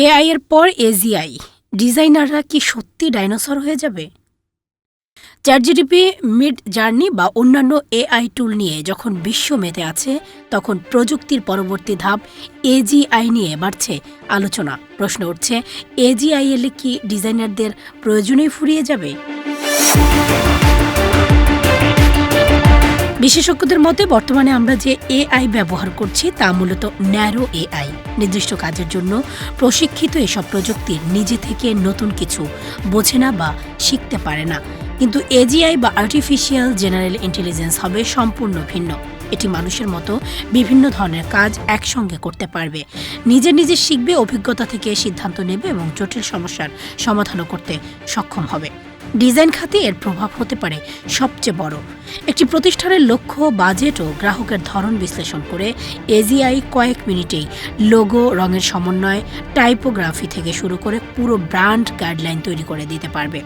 AI এর পর AGI, ডিজাইনাররা কি সত্যি ডাইনোসর হয়ে যাবে? চ্যাটজিটিপি, মিড জার্নি বা অন্যান্য এআই টুল নিয়ে যখন বিশ্ব মেতে আছে, তখন প্রযুক্তির পরবর্তী ধাপ এজিআই নিয়ে বাড়ছে আলোচনা। প্রশ্ন উঠছে, এজিআই এলে কি ডিজাইনারদের প্রয়োজনেই ফুরিয়ে যাবে? বিশেষজ্ঞদের মতে বর্তমানে আমরা যে এআই ব্যবহার করছি তা মূলত ন্যারো এআই। নির্দিষ্ট কাজের জন্য প্রশিক্ষিত এসব প্রযুক্তির নিজে থেকে নতুন কিছু বোঝে না বা শিখতে পারে না। কিন্তু এজিআই বা আর্টিফিশিয়াল জেনারেল ইন্টেলিজেন্স হবে সম্পূর্ণ ভিন্ন। এটি মানুষের মতো বিভিন্ন ধরনের কাজ একসঙ্গে করতে পারবে, নিজে নিজে শিখবে, অভিজ্ঞতা থেকে সিদ্ধান্ত নেবে এবং জটিল সমস্যার সমাধানও করতে সক্ষম হবে। ডিজাইন খাতে এর প্রভাব হতে পারে সবচেয়ে বড়। একটি প্রতিষ্ঠানের লক্ষ্য, বাজেট ও গ্রাহকের ধরন বিশ্লেষণ করে এজিআই কয়েক মিনিটেই লোগো, রঙের সমন্বয়, টাইপোগ্রাফি থেকে শুরু করে পুরো ব্র্যান্ড গাইডলাইন তৈরি করে দিতে পারবে।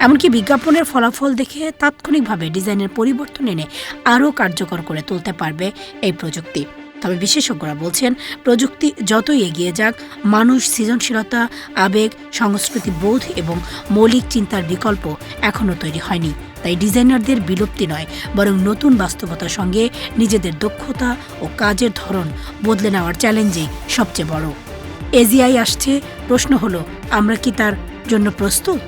এমনকি বিজ্ঞাপনের ফলাফল দেখে তাৎক্ষণিকভাবে ডিজাইনের পরিবর্তন এনে আরও কার্যকর করে তুলতে পারবে এই প্রযুক্তি। তবে বিশেষজ্ঞরা বলছেন, প্রযুক্তি যতই এগিয়ে যাক, মানুষ সৃজনশীলতা, আবেগ, সংস্কৃতি বোধ এবং মৌলিক চিন্তার বিকল্প এখনও তৈরি হয়নি। তাই ডিজাইনারদের বিলুপ্তি নয়, বরং নতুন বাস্তবতার সঙ্গে নিজেদের দক্ষতা ও কাজের ধরন বদলে নেওয়ার চ্যালেঞ্জই সবচেয়ে বড়। এজিআই আসছে, প্রশ্ন হলো আমরা কি তার জন্য প্রস্তুত?